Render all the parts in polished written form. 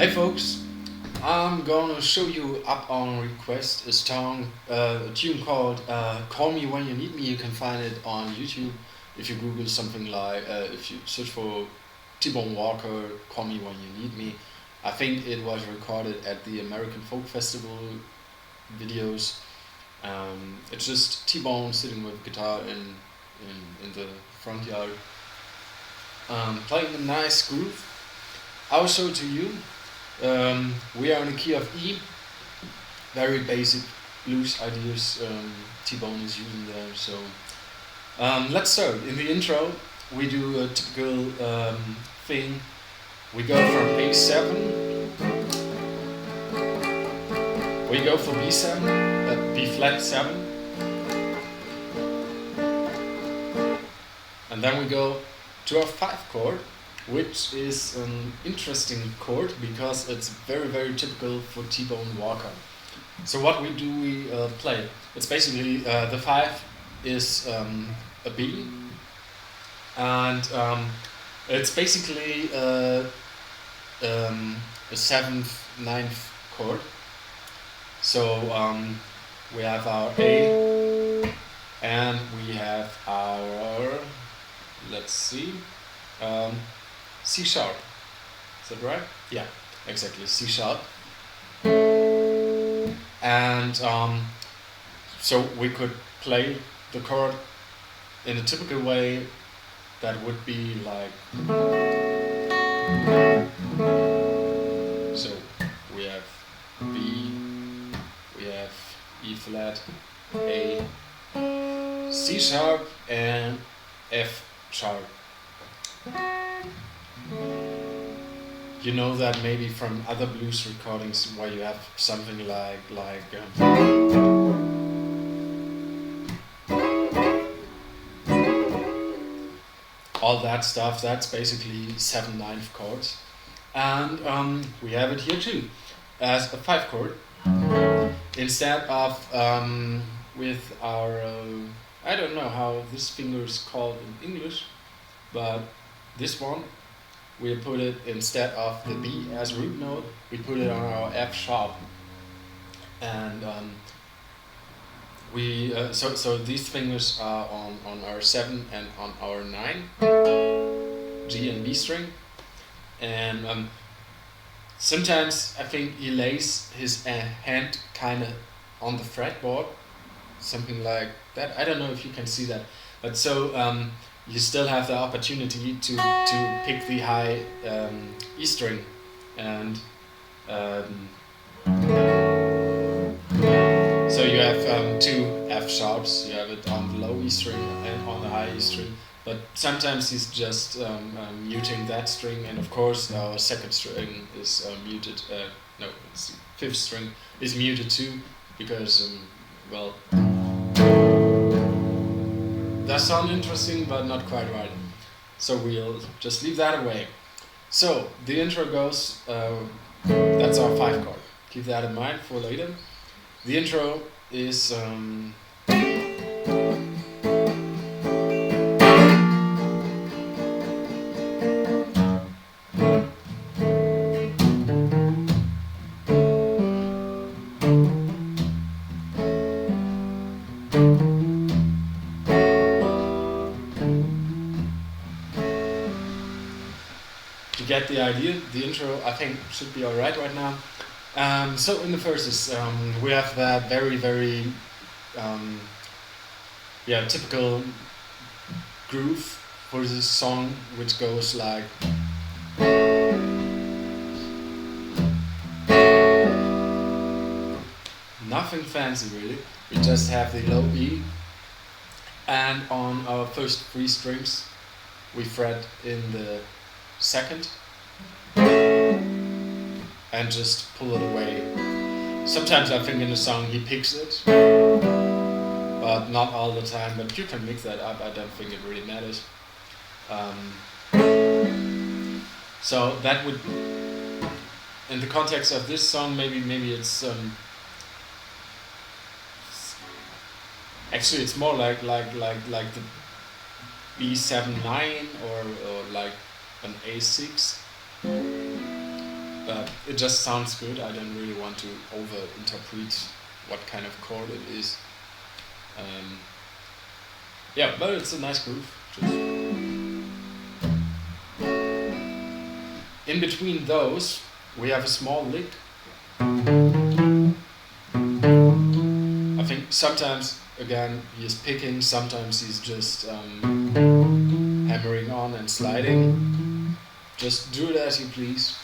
Hey folks, I'm gonna show you up on request a tune called Call Me When You Need Me. You can find it on YouTube if you Google something like, if you search for T-Bone Walker, Call Me When You Need Me. I think it was recorded at the American Folk Festival videos. It's just T-Bone sitting with guitar in the front yard, playing a nice groove. I'll show it to you. We are in the key of E, very basic blues ideas T-Bone is using there. So let's start. In the intro, we do a typical thing. We go from A7, we go for B7, B flat 7, and then we go to a 5 chord, which is an interesting chord because it's very typical for T-Bone Walker. So what we do, we play. It's basically the 5 is a B, and it's basically a 7th, 9th chord. So we have our A, and we have our, let's see, C sharp. Is that right? Yeah, exactly, C sharp. And so we could play the chord in a typical way. That would be like, so we have B, we have E flat, A, C sharp, and F sharp. You know that maybe from other blues recordings where you have something like all that stuff. That's basically 7/9 chords, and we have it here too as a 5 chord instead of with our I don't know how this finger is called in English, but this one, we put it instead of the B as root note, we put it on our F sharp, and so these fingers are on our 7 and on our 9, G and B string, and sometimes I think he lays his hand kind of on the fretboard, something like that. I don't know if you can see that, but so you still have the opportunity to pick the high E string, and so you have 2 F sharps. You have it on the low E string and on the high E string, but sometimes he's just muting that string, and of course our 2nd string is muted. No, it's 5th string is muted too, because well, that sounds interesting, but not quite right. So we'll just leave that away. So the intro goes, that's our 5 chord. Keep that in mind for later. The intro is to get the idea. The intro, I think, should be alright right now. So in the verses, we have that very typical groove for this song, which goes like, nothing fancy really. We just have the low E, and on our first 3 strings we fret in the 2nd and just pull it away. Sometimes I think in the song he picks it, but not all the time, but you can mix that up. I don't think it really matters. So that would, in the context of this song, maybe it's actually it's more like the B7/9 or like an A6. it just sounds good. I don't really want to over-interpret what kind of chord it is. Yeah, but it's a nice groove. Just in between those, we have a small lick. I think sometimes, again, he is picking, sometimes he's just hammering on and sliding. Just do it as you please.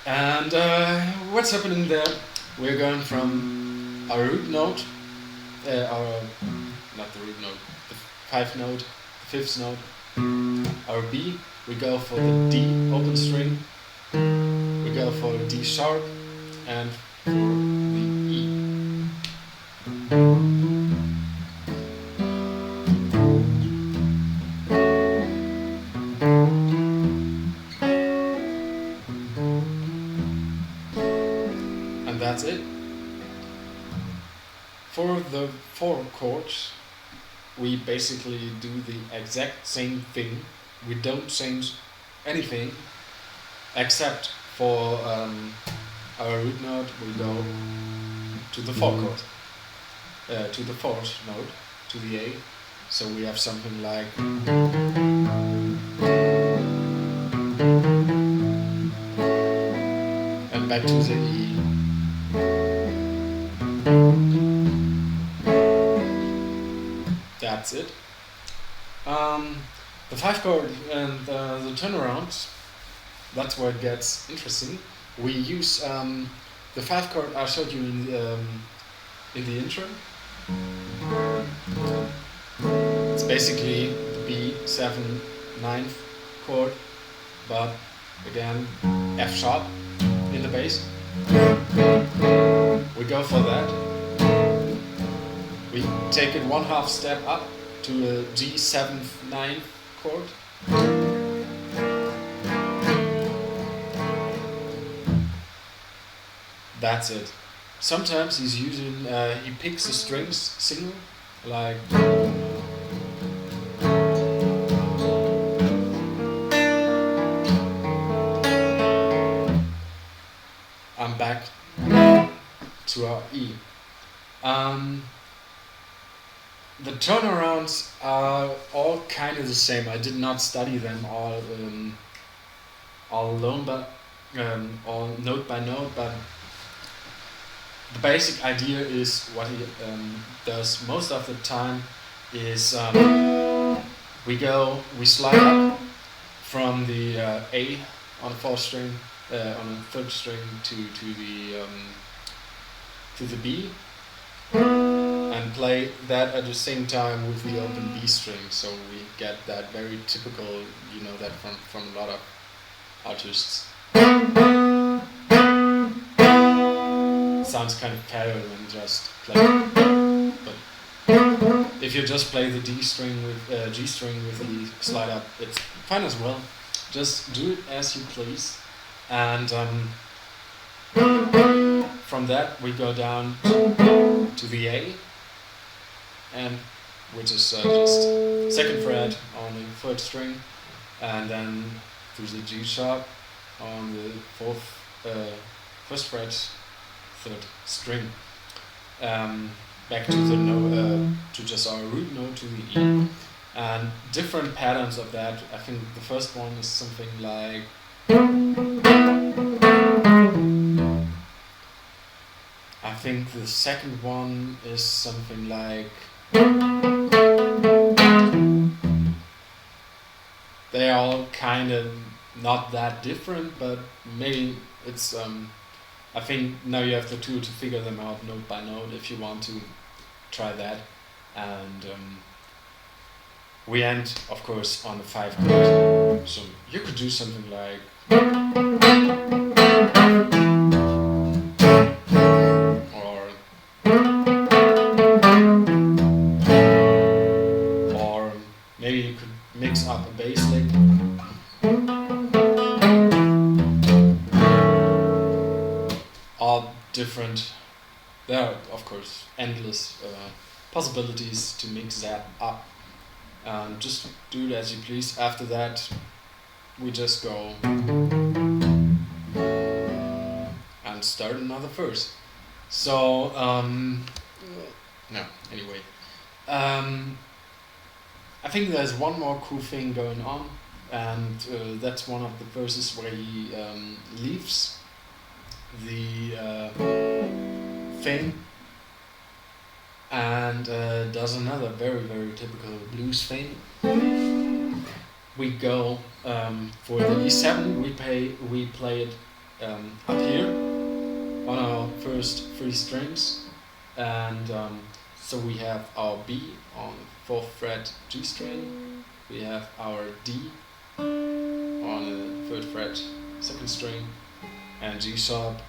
And what's happening there? We're going from our root note, not the root note, the fifth note, our B, we go for the D open string, we go for the D sharp, and for the E. And that's it. For the 4 chords, we basically do the exact same thing. We don't change anything, except for our root note, we go to the 4 chord, to the 4th note, to the A. So we have something like and back to the E. That's it. The 5 chord and the turnarounds, that's where it gets interesting. We use the 5 chord I showed you in the intro. It's basically the B7 9th chord, but again F sharp in the bass. We go for that. We take it 1/2 step up to a G7 9th chord. That's it. Sometimes he's using, he picks the strings single, like I'm back to our E. The turnarounds are all kind of the same. I did not study them all alone, but all note by note. But the basic idea is what he does most of the time is we slide up from the A on the 4th string, on the 3rd string to the B, and play that at the same time with the open B string. So we get that very typical, you know that from a lot of artists. Sounds kind of casual and just play, but if you just play the D string with G string with the slide up, it's fine as well. Just do it as you please, and from that we go down to the A, and which is just 2nd fret on the 3rd string, and then to the G sharp on the 1st fret, 3rd string. Back to the to just our root note, to the E, and different patterns of that. I think the first one is something like I think the second one is something like they are all kind of not that different, but maybe it's I think now you have the tool to figure them out note by note if you want to try that. And we end, of course, on the 5 chord. So you could do something like or maybe you could mix up a bass lick. All different. There are, of course, endless possibilities to mix that up. Just do it as you please. After that, we just go and start another verse. So no, anyway, I think there's one more cool thing going on, and that's one of the verses where he leaves the thing and does another very typical blues thing. We go for the E7. We play it up here on our first 3 strings, and so we have our B on 4th fret G string. We have our D on the 3rd fret 2nd string, and G sharp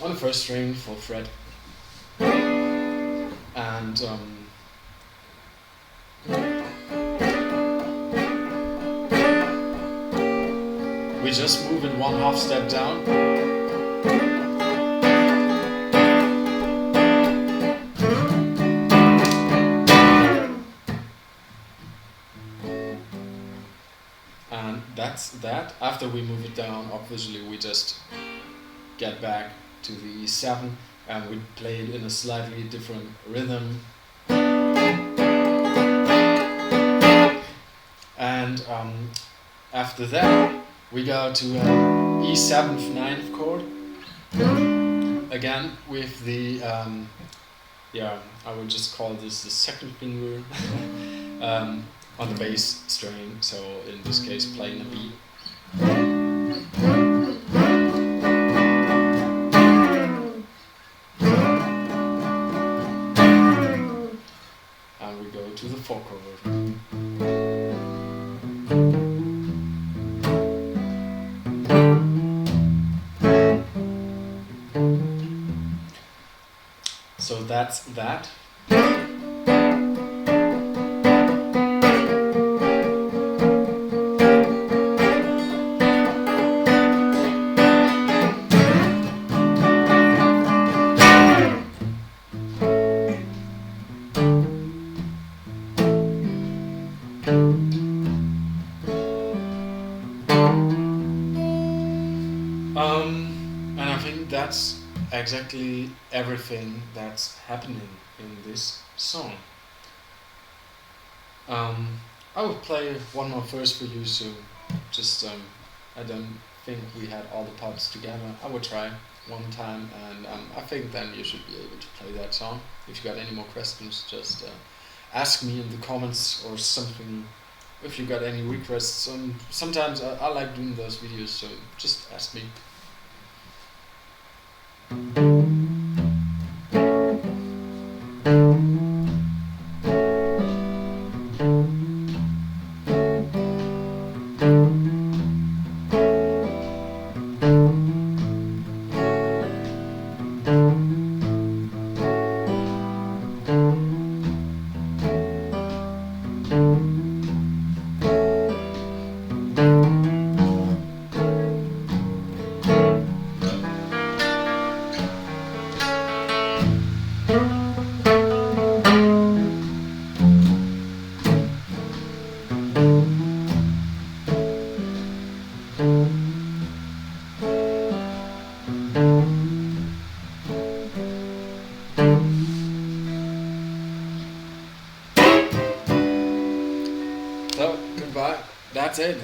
on the 1st string 4th fret. And we just move it 1/2 step down. And that's that. After we move it down, obviously we just get back to the E7 and we play it in a slightly different rhythm. And after that we go to E7th 9th chord, again with the I would just call this the 2nd finger on the bass string, so in this case playing a B. And we go to the 4 chord. So that's that. And I think that's exactly everything that's happening in this song. I will play one more verse for you, so just I don't think we had all the parts together. I will try one time, and I think then you should be able to play that song. If you got any more questions, just ask me in the comments or something. If you got any requests, sometimes I like doing those videos, so just ask me. So, goodbye. That's it.